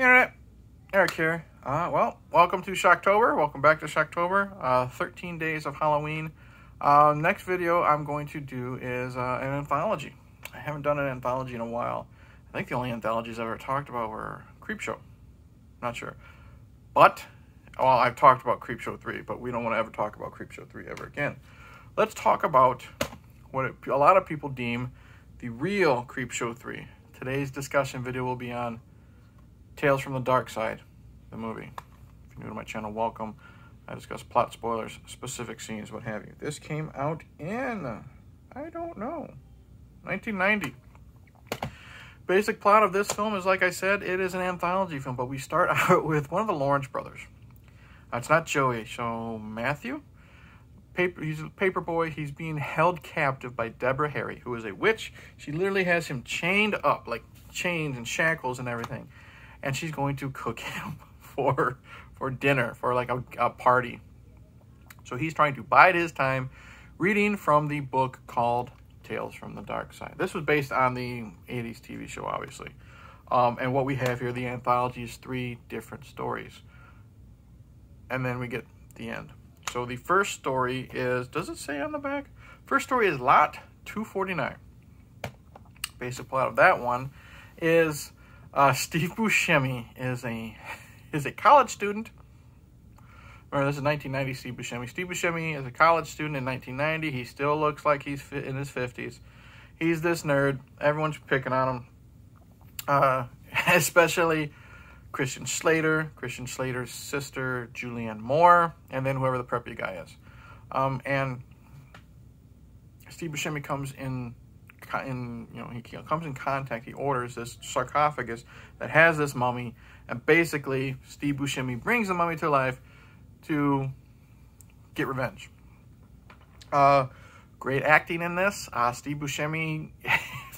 Internet, Eric here. Well, welcome to Shocktober. Welcome back to Shocktober. 13 days of Halloween. Next video I'm going to do is an anthology. I haven't done an anthology in a while. I think the only anthologies I've ever talked about were Creepshow. Not sure. But, well, I've talked about Creepshow 3, but we don't want to ever talk about Creepshow 3 ever again. Let's talk about what a lot of people deem the real Creepshow 3. Today's discussion video will be on Tales from the Dark Side, the movie. If you're new to my channel, welcome. I discuss plot spoilers, specific scenes, what have you. This came out in, I don't know, 1990. Basic plot of this film is, like I said, it is an anthology film, but we start out with one of the Lawrence brothers. It's not Joey, so Matthew. He's a paper boy. He's being held captive by Deborah Harry, who is a witch. She literally has him chained up, like chains and shackles and everything. And she's going to cook him for dinner, for like a party. So he's trying to bide his time reading from the book called Tales from the Dark Side. This was based on the 80s TV show, obviously. And what we have here, the anthology, is 3 different stories. And then we get the end. So the first story is, does it say on the back? First story is Lot 249. Basic plot of that one is Steve Buscemi is a college student. Remember, this is 1990 Steve Buscemi. Steve Buscemi is a college student in 1990. He still looks like he's in his 50s. He's this nerd. Everyone's picking on him. Especially Christian Slater, Christian Slater's sister, Julianne Moore, and then whoever the preppy guy is. And Steve Buscemi comes he comes in contact, he orders this sarcophagus that has this mummy, and basically Steve Buscemi brings the mummy to life to get revenge. Great acting in this. Steve Buscemi,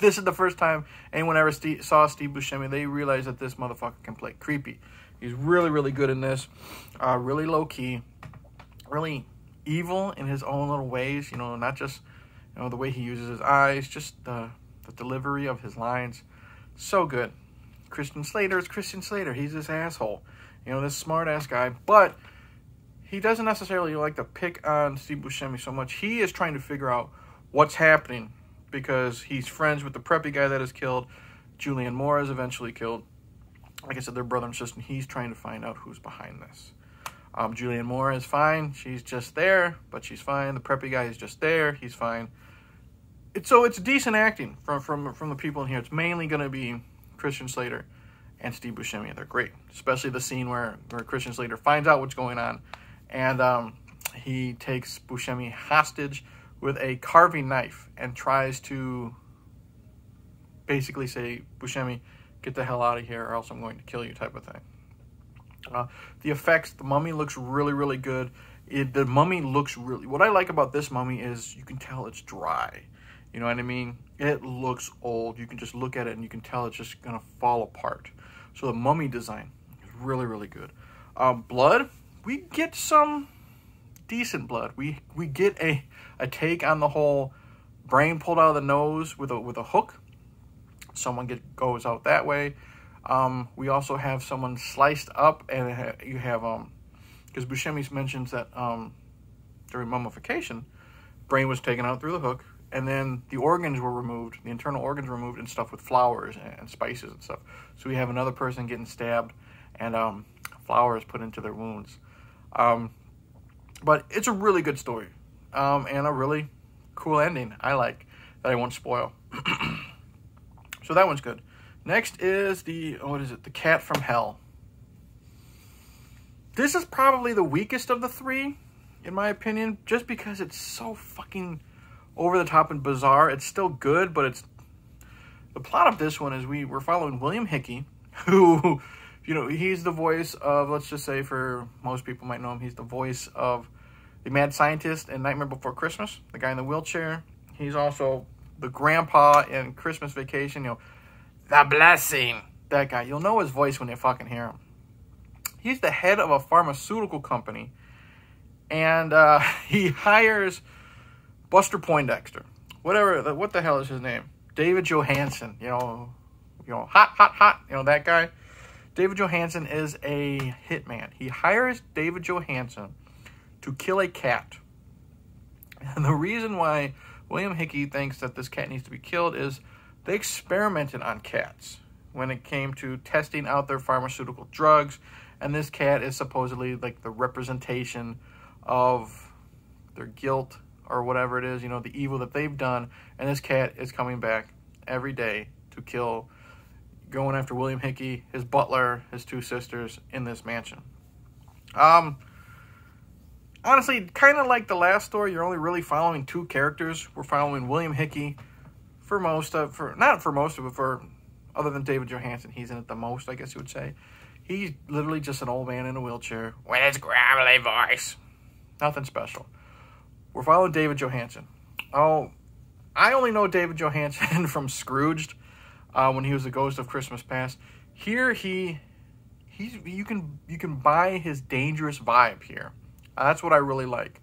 this is the first time anyone ever saw Steve Buscemi, they realized that this motherfucker can play creepy. He's really, really good in this. Really low-key, really evil in his own little ways, not just the way he uses his eyes, just the delivery of his lines. So good. Christian Slater is Christian Slater. He's this asshole. This smart-ass guy. But he doesn't necessarily like to pick on Steve Buscemi so much. He is trying to figure out what's happening because he's friends with the preppy guy that is killed. Julianne Moore is eventually killed. Like I said, they're brother and sister. And he's trying to find out who's behind this. Julianne Moore is fine. She's just there, but she's fine. The preppy guy is just there. He's fine. It's decent acting from the people in here. It's mainly going to be Christian Slater and Steve Buscemi. They're great, especially the scene where Christian Slater finds out what's going on, and he takes Buscemi hostage with a carving knife and tries to basically say, Buscemi, get the hell out of here or else I'm going to kill you, type of thing. The effects, the mummy looks really, really good. The mummy looks really... What I like about this mummy is you can tell it's dry. You know what I mean? It looks old. You can just look at it and you can tell it's just going to fall apart. So the mummy design is really, really good. Blood, we get some decent blood. We get a take on the whole brain pulled out of the nose with a hook. Someone goes out that way. We also have someone sliced up, and you have, because Buscemi mentions that during mummification, brain was taken out through the hook, and then the organs were removed, the internal organs were removed and stuffed with flowers and spices and stuff. So we have another person getting stabbed, and flowers put into their wounds. But it's a really good story, and a really cool ending, I like, that I won't spoil. So that one's good. Next is the Cat from Hell. This is probably the weakest of the 3, in my opinion, just because it's so fucking over the top and bizarre. It's still good, but the plot of this one is we're following William Hickey, who, he's the voice of, let's just say for most people might know him, he's the voice of the mad scientist in Nightmare Before Christmas, the guy in the wheelchair. He's also the grandpa in Christmas Vacation, The Blessing. That guy. You'll know his voice when you fucking hear him. He's the head of a pharmaceutical company. And he hires Buster Poindexter. What the hell is his name? David Johansen. Hot, that guy. David Johansen is a hitman. He hires David Johansen to kill a cat. And the reason why William Hickey thinks that this cat needs to be killed is they experimented on cats when it came to testing out their pharmaceutical drugs. And this cat is supposedly like the representation of their guilt or whatever it is, you know, the evil that they've done. And this cat is coming back every day to kill, going after William Hickey, his butler, his two sisters in this mansion. Honestly, kind of like the last story, you're only really following two characters. We're following William Hickey for most of, not for most of it, for other than David Johansen, he's in it the most, I guess you would say. He's literally just an old man in a wheelchair with his gravelly voice. Nothing special. We're following David Johansen. Oh, I only know David Johansen from Scrooged, when he was the Ghost of Christmas Past. Here, you can buy his dangerous vibe here. That's what I really like.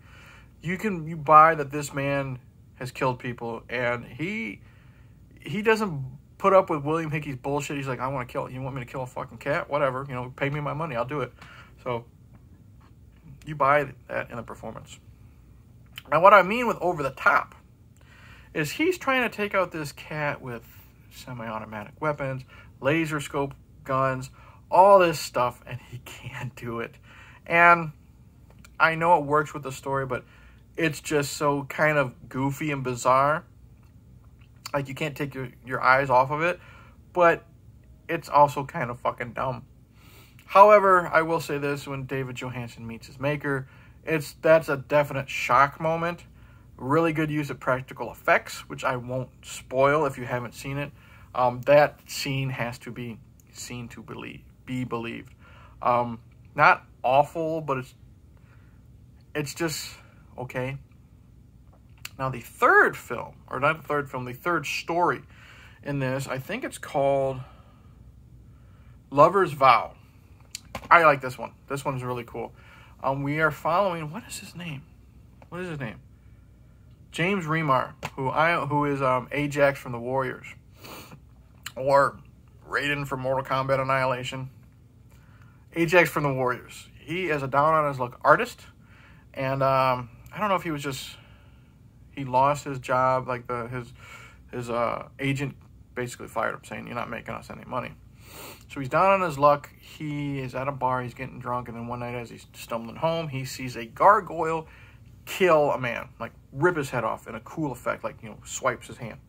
You buy that this man has killed people, and he doesn't put up with William Hickey's bullshit. He's like, I want to kill. You want me to kill a fucking cat? Whatever. You know, pay me my money. I'll do it. So you buy that in the performance. Now, what I mean with over the top is he's trying to take out this cat with semi-automatic weapons, laser scope guns, all this stuff, and he can't do it. And I know it works with the story, but it's just so kind of goofy and bizarre. Like, you can't take your eyes off of it, but it's also kind of fucking dumb. However, I will say this, when David Johansen meets his maker, that's a definite shock moment. Really good use of practical effects, which I won't spoil if you haven't seen it. That scene has to be seen to be believed. Not awful, but it's just okay. Now, the third film, or not the third film, the third story in this, I think it's called Lover's Vow. I like this one. This one's really cool. We are following, what is his name? What is his name? James Remar, who is Ajax from the Warriors, or Raiden from Mortal Kombat Annihilation. Ajax from the Warriors. He is a down-on-his-luck artist, and I don't know if he lost his job, like his agent basically fired him, saying, you're not making us any money. So he's down on his luck. He is at a bar, he's getting drunk, and then one night as he's stumbling home, he sees a gargoyle kill a man, like rip his head off in a cool effect, like, you know, swipes his hand,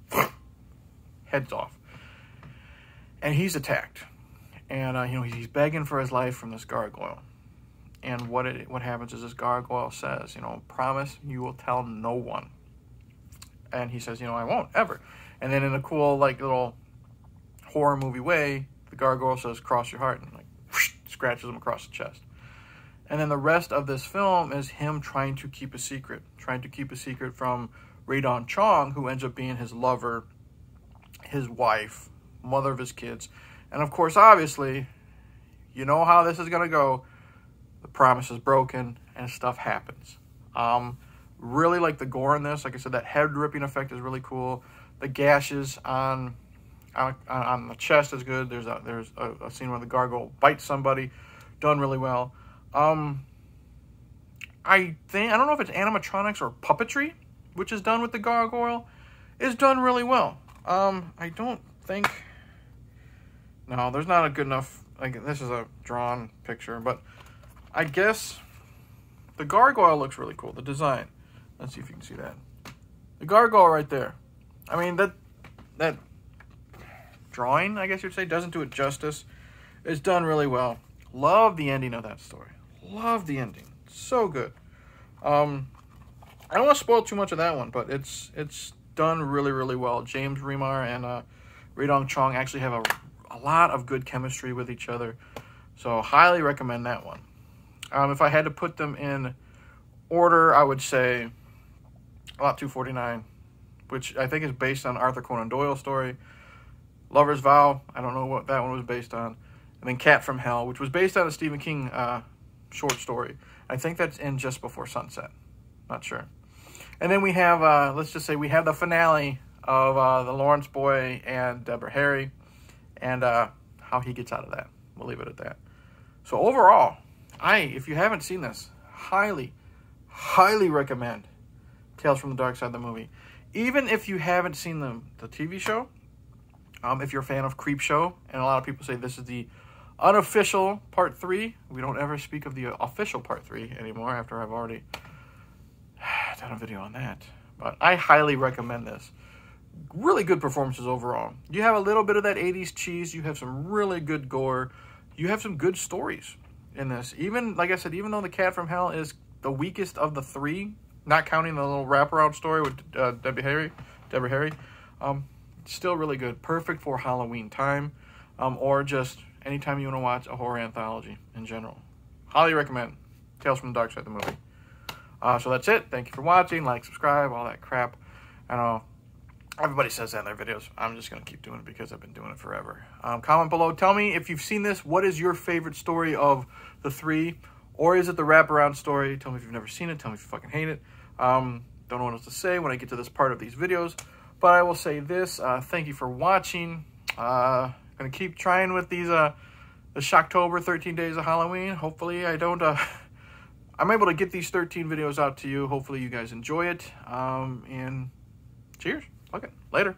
head's off. And he's attacked. And, you know, he's begging for his life from this gargoyle. And what happens is this gargoyle says, you know, promise you will tell no one. And he says, you know, I won't, ever. And then in a cool, like, little horror movie way, the gargoyle says, cross your heart, and, like, whoosh, scratches him across the chest. And then the rest of this film is him trying to keep a secret from Raiden Chong, who ends up being his lover, his wife, mother of his kids. And, of course, obviously, you know how this is going to go. The promise is broken, and stuff happens. Really like the gore in this. Like I said, that head ripping effect is really cool. The gashes on the chest is good. There's a scene where the gargoyle bites somebody, done really well. I don't know if it's animatronics or puppetry, which is done with the gargoyle, is done really well. I don't think, no, there's not a good enough, like, this is a drawn picture, but I guess the gargoyle looks really cool, the design. Let's see if you can see that. The gargoyle right there. I mean, that drawing, I guess you'd say, doesn't do it justice. It's done really well. Love the ending of that story. Love the ending. So good. I don't want to spoil too much of that one, but it's done really, really well. James Remar and Raiden Chong actually have a lot of good chemistry with each other. So highly recommend that one. If I had to put them in order, I would say Lot 249, which I think is based on Arthur Conan Doyle's story. Lover's Vow, I don't know what that one was based on. And then Cat from Hell, which was based on a Stephen King short story. I think that's in Just Before Sunset. Not sure. And then we have, let's just say we have the finale of the Lawrence Boy and Deborah Harry, and how he gets out of that. We'll leave it at that. So overall, if you haven't seen this, highly recommend Tales from the Dark Side, the movie. Even if you haven't seen the TV show, if you're a fan of Creepshow, and a lot of people say this is the unofficial part 3. We don't ever speak of the official part 3 anymore after I've already done a video on that. But I highly recommend this. Really good performances overall. You have a little bit of that 80s cheese. You have some really good gore. You have some good stories in this. Even, like I said, even though The Cat from Hell is the weakest of the 3, not counting the little wraparound story with Deborah Harry, it's still really good. Perfect for Halloween time, or just anytime you want to watch a horror anthology in general. Highly recommend Tales from the Dark Side, the movie. So that's it. Thank you for watching. Like, subscribe, all that crap. I know everybody says that in their videos. I'm just going to keep doing it because I've been doing it forever. Comment below. Tell me if you've seen this. What is your favorite story of the 3? Or is it the wraparound story? Tell me if you've never seen it. Tell me if you fucking hate it. Don't know what else to say when I get to this part of these videos. But I will say this. Thank you for watching. Going to keep trying with these the Shocktober 13 Days of Halloween. Hopefully I don't... I'm able to get these 13 videos out to you. Hopefully you guys enjoy it. And cheers. Okay, later.